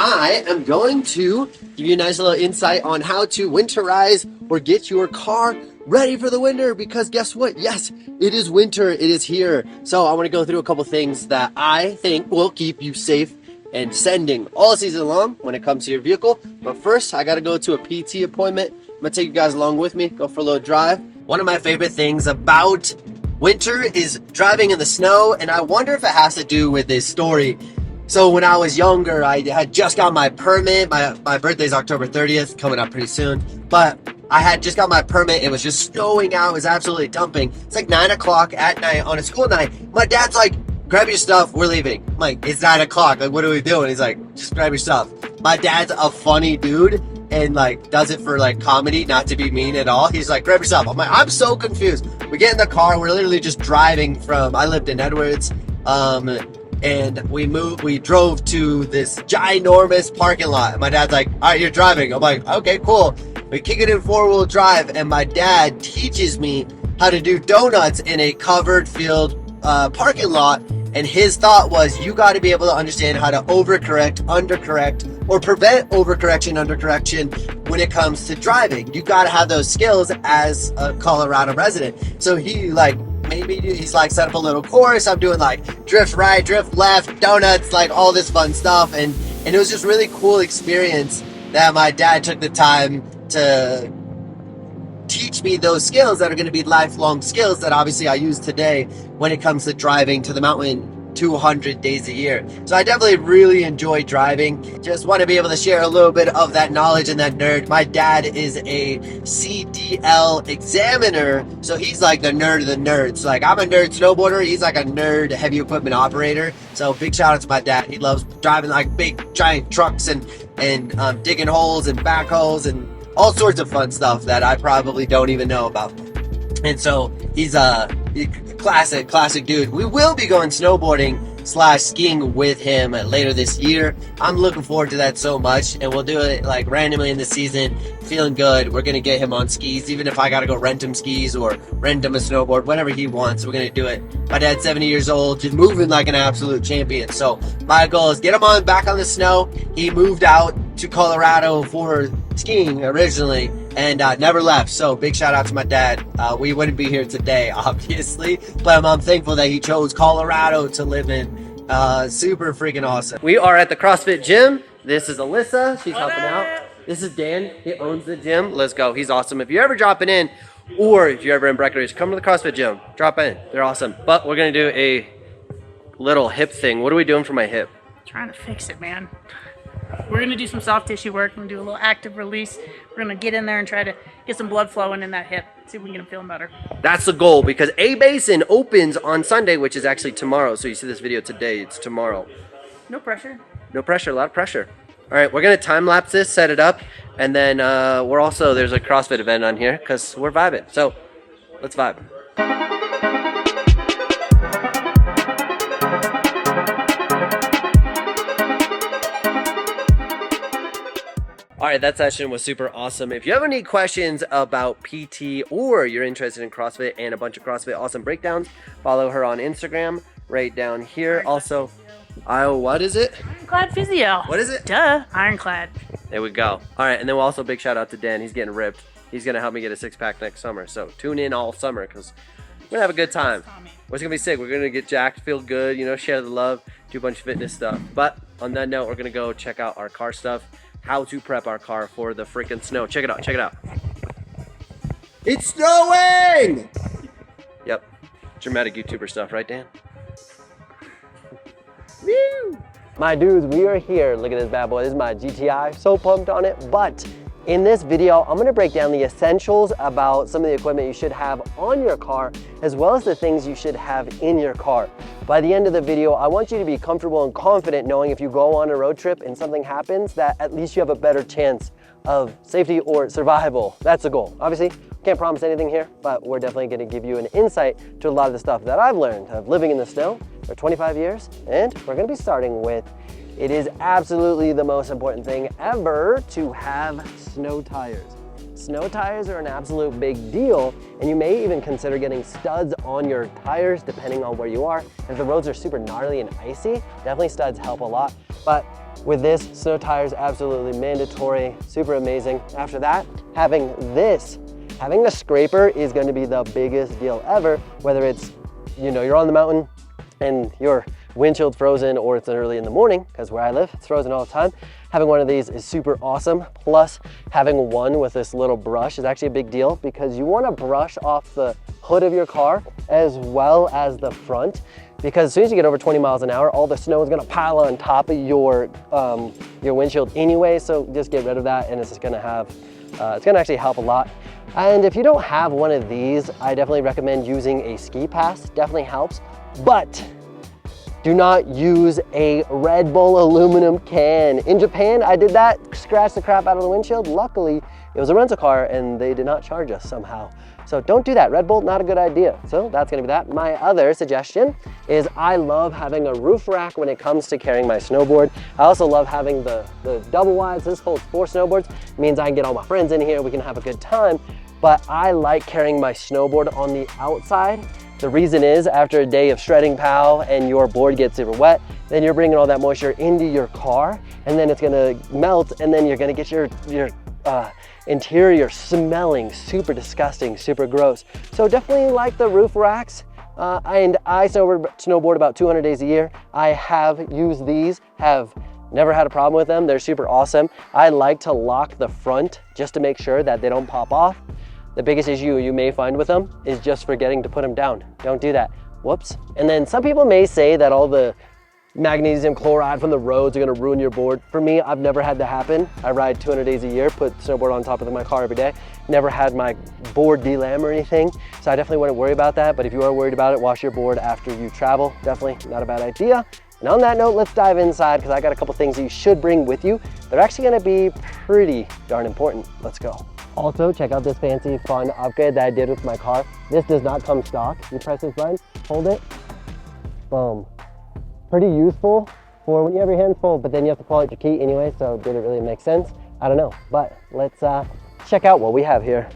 I am going to give you a nice little insight on how to winterize or get your car ready for the winter, because guess what? Yes, it is winter. It is here. So I want to go through a couple things that I think will keep you safe and sending all season long when it comes to your vehicle. But first, I got to go to a PT appointment. I'm going to take you guys along with me, go for a little drive. One of my favorite things about winter is driving in the snow, and I wonder if it has to do with this story. So when I was younger, I had just got my permit. My birthday's October 30th, coming up pretty soon. But I had just got my permit. It was just snowing out. It was absolutely dumping. It's like 9 o'clock at night on a school night. My dad's like, grab your stuff, we're leaving. I'm like, it's 9 o'clock. Like, what are we doing? He's like, just grab your stuff. My dad's a funny dude and like does it for like comedy, not to be mean at all. He's like, grab your stuff. I'm like, I'm so confused. We get in the car. We're literally just driving from, I lived in Edwards. And we drove to this ginormous parking lot. My dad's like, all right, you're driving. I'm like, okay, cool. We kick it in 4-wheel drive, and my dad teaches me how to do donuts in a covered field parking lot. And his thought was, you got to be able to understand how to overcorrect, undercorrect, or prevent overcorrection, undercorrection when it comes to driving. You got to have those skills as a Colorado resident. So he's like, set up a little course. I'm doing like drift right, drift left, donuts, like all this fun stuff. And it was just really cool experience that my dad took the time to teach me those skills that are going to be lifelong skills that obviously I use today when it comes to driving to the mountain 200 days a year. So I definitely really enjoy driving. Just want to be able to share a little bit of that knowledge and that nerd. My dad is a CDL examiner, so he's like the nerd of the nerds. Like, I'm a nerd snowboarder, he's like a nerd heavy equipment operator. So big shout out to my dad. He loves driving like big giant trucks and digging holes and backhoes and all sorts of fun stuff that I probably don't even know about. And so he's a classic dude. We will be going snowboarding / skiing with him later this year. I'm looking forward to that so much, and we'll do it like randomly in the season. Feeling good. We're gonna get him on skis, even if I gotta go rent him skis or rent him a snowboard, whatever he wants, we're gonna do it. My dad's 70 years old, just moving like an absolute champion. So my goal is get him back on the snow. He moved out to Colorado for skiing originally and never left. So big shout out to my dad. We wouldn't be here today, obviously, but I'm thankful that he chose Colorado to live in. Super freaking awesome. We are at the CrossFit gym. This is Alyssa. She's helping out. This is Dan. He owns the gym. Let's go. He's awesome. If you're ever dropping in, or if you're ever in Breckenridge, come to the CrossFit gym. Drop in. They're awesome. But we're going to do a little hip thing. What are we doing for my hip? Trying to fix it, man. We're going to do some soft tissue work. We're going to do a little active release. We're going to get in there and try to get some blood flowing in that hip. See if we can get him feeling better. That's the goal, because A-Basin opens on Sunday, which is actually tomorrow. So you see this video today, it's tomorrow. No pressure. No pressure, a lot of pressure. All right, we're going to time-lapse this, set it up, and then there's a CrossFit event on here because we're vibing. So let's vibe. All right, that session was super awesome. If you have any questions about PT or you're interested in CrossFit and a bunch of CrossFit awesome breakdowns, follow her on Instagram right down here. Also, what is it? Ironclad Physio. What is it? Duh, Ironclad. There we go. All right, and then we'll also big shout out to Dan. He's getting ripped. He's going to help me get a six-pack next summer. So tune in all summer because we're going to have a good time. It's going to be sick. We're going to get jacked, feel good, share the love, do a bunch of fitness stuff. But on that note, we're going to go check out our car stuff. How to prep our car for the freaking snow. Check it out, check it out. It's snowing! Yep, dramatic YouTuber stuff, right, Dan? Woo! My dudes, we are here. Look at this bad boy. This is my GTI. So pumped on it. But in this video, I'm gonna break down the essentials about some of the equipment you should have on your car, as well as the things you should have in your car. By the end of the video, I want you to be comfortable and confident knowing if you go on a road trip and something happens, that at least you have a better chance of safety or survival. That's the goal. Obviously, can't promise anything here, but we're definitely gonna give you an insight to a lot of the stuff that I've learned of living in the snow for 25 years. And we're gonna be starting with, it is absolutely the most important thing ever to have snow tires. Snow tires are an absolute big deal, and you may even consider getting studs on your tires depending on where you are. If the roads are super gnarly and icy, definitely studs help a lot. But with this, snow tires absolutely mandatory, super amazing. After that, having a scraper is going to be the biggest deal ever, whether it's, you know, you're on the mountain and your windshield frozen, or it's early in the morning, because where I live, it's frozen all the time. Having one of these is super awesome. Plus, having one with this little brush is actually a big deal, because you want to brush off the hood of your car as well as the front, because as soon as you get over 20 miles an hour, all the snow is going to pile on top of your windshield anyway. So just get rid of that, and it's just going to have, it's going to actually help a lot. And if you don't have one of these, I definitely recommend using a ski pass. Definitely helps, but do not use a Red Bull aluminum can. In Japan, I did that, scratched the crap out of the windshield. Luckily, it was a rental car and they did not charge us somehow. So don't do that. Red Bull, not a good idea. So that's gonna be that. My other suggestion is I love having a roof rack when it comes to carrying my snowboard. I also love having the double wides. This holds 4 snowboards. It means I can get all my friends in here. We can have a good time. But I like carrying my snowboard on the outside. The reason is, after a day of shredding POW and your board gets super wet, then you're bringing all that moisture into your car, and then it's gonna melt, and then you're gonna get your interior smelling super disgusting, super gross. So definitely like the roof racks. And I snowboard about 200 days a year. I have used these, have never had a problem with them. They're super awesome. I like to lock the front just to make sure that they don't pop off. The biggest issue you may find with them is just forgetting to put them down. Don't do that. Whoops. And then some people may say that all the magnesium chloride from the roads are gonna ruin your board. For me, I've never had that happen. I ride 200 days a year, put snowboard on top of my car every day. Never had my board delam or anything. So I definitely wouldn't worry about that. But if you are worried about it, wash your board after you travel. Definitely not a bad idea. And on that note, let's dive inside, because I got a couple things that you should bring with you. They're actually gonna be pretty darn important. Let's go. Also, check out this fancy, fun upgrade that I did with my car. This does not come stock. You press this button, hold it, boom. Pretty useful for when you have your hands full, but then you have to pull out your key anyway, so did it really make sense? I don't know, but let's check out what we have here.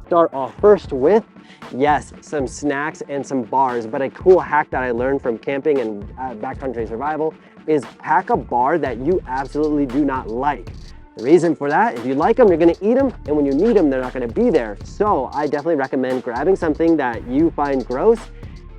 Start off first with, yes, some snacks and some bars, but a cool hack that I learned from camping and backcountry survival is pack a bar that you absolutely do not like. The reason for that, if you like them, you're gonna eat them, and when you need them, they're not gonna be there. So I definitely recommend grabbing something that you find gross,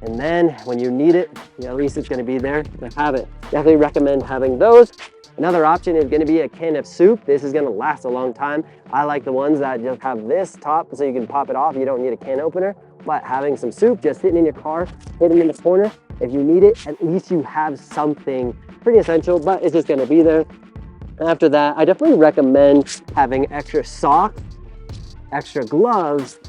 and then when you need it, at least it's gonna be there to have it. Definitely recommend having those. Another option is gonna be a can of soup. This is gonna last a long time. I like the ones that just have this top so you can pop it off. You don't need a can opener, but having some soup just sitting in your car, hidden in the corner, if you need it, at least you have something pretty essential, but it's just gonna be there. After that, I definitely recommend having extra socks, extra gloves,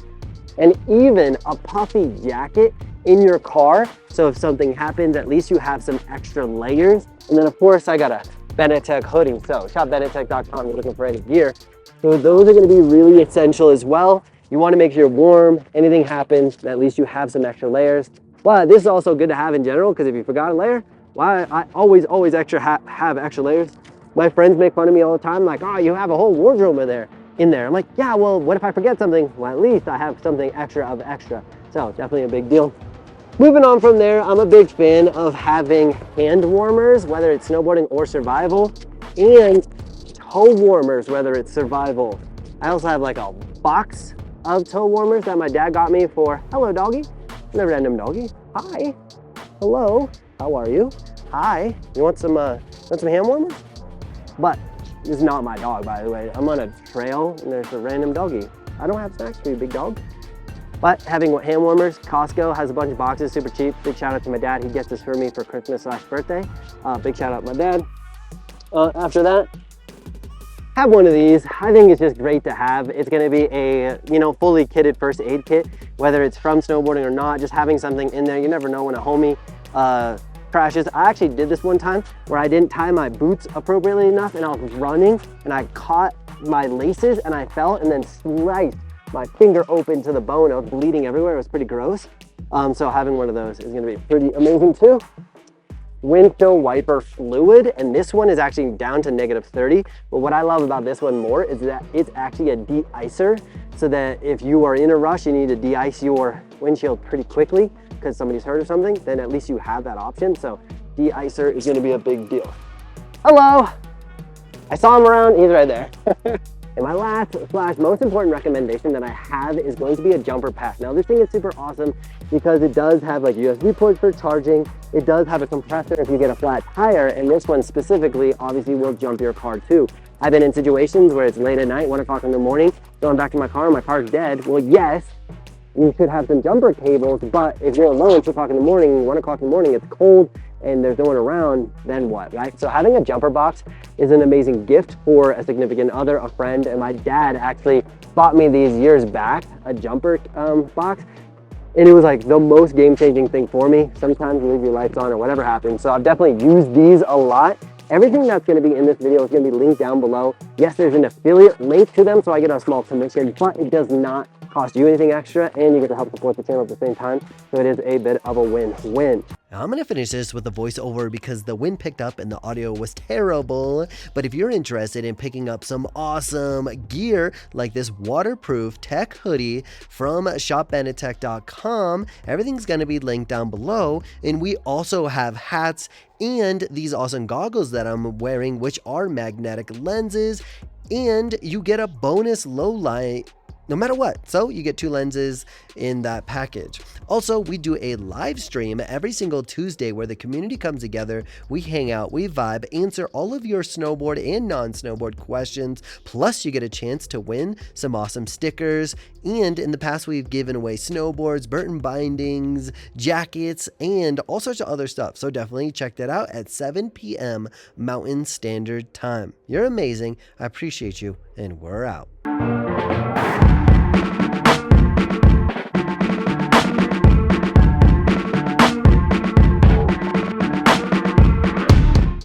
and even a puffy jacket in your car. So if something happens, at least you have some extra layers. And then of course, I got a BENETEK hoodie. So shop BENETEK.com if you're looking for any gear. So those are gonna be really essential as well. You wanna make sure you're warm, anything happens, at least you have some extra layers. But this is also good to have in general, because if you forgot a layer, well, I always have extra layers. My friends make fun of me all the time, like, oh, you have a whole wardrobe in there. I'm like, yeah, well, what if I forget something? Well, at least I have something extra of extra. So definitely a big deal. Moving on from there, I'm a big fan of having hand warmers, whether it's snowboarding or survival, and toe warmers, whether it's survival. I also have like a box of toe warmers that my dad got me for, hello doggy, the random doggy. Hi, hello, how are you? Hi, you want some hand warmers? But this is not my dog, by the way. I'm on a trail and there's a random doggy. I don't have snacks for you, big dog. But having hand warmers, Costco has a bunch of boxes, super cheap. Big shout out to my dad. He gets this for me for Christmas/birthday. Big shout out to my dad. After that, have one of these. I think it's just great to have. It's gonna be a, fully kitted first aid kit, whether it's from snowboarding or not, just having something in there. You never know when a homie crashes. I actually did this one time where I didn't tie my boots appropriately enough, and I was running and I caught my laces and I fell and then sliced my finger open to the bone. I was bleeding everywhere. It was pretty gross. So having one of those is gonna be pretty amazing too. Windshield wiper fluid, and this one is actually down to -30. But what I love about this one more is that it's actually a de-icer, so that if you are in a rush, you need to de-ice your windshield pretty quickly because somebody's hurt or something, then at least you have that option. So de-icer is gonna be a big deal. Hello! I saw him around, he's right there. And my last / most important recommendation that I have is going to be a jumper pack. Now this thing is super awesome because it does have like USB ports for charging. It does have a compressor if you get a flat tire, and this one specifically obviously will jump your car too. I've been in situations where it's late at night, 1 o'clock in the morning, going back to my car's dead. Well, yes, you should have some jumper cables, but if you're alone 2 o'clock in the morning, 1 o'clock in the morning, it's cold and there's no one around, then what, right? So having a jumper box is an amazing gift for a significant other, a friend, and my dad actually bought me these years back, a jumper box, and it was like the most game-changing thing for me. Sometimes you leave your lights on or whatever happens, so I've definitely used these a lot. Everything that's going to be in this video is going to be linked down below. Yes, there's an affiliate link to them, so I get a small commission, but it does not cost you anything extra, and you get to help support the channel at the same time, so it is a bit of a win-win. Now I'm going to finish this with a voiceover because the wind picked up and the audio was terrible, but if you're interested in picking up some awesome gear like this waterproof tech hoodie from shopbenetek.com, everything's going to be linked down below, and we also have hats and these awesome goggles that I'm wearing, which are magnetic lenses, and you get a bonus low light no matter what. So you get 2 lenses in that package. Also, we do a live stream every single Tuesday where the community comes together, we hang out, we vibe, answer all of your snowboard and non-snowboard questions, plus you get a chance to win some awesome stickers, and in the past we've given away snowboards, Burton bindings, jackets, and all sorts of other stuff. So definitely check that out at 7 p.m. Mountain Standard Time. You're amazing, I appreciate you, and we're out.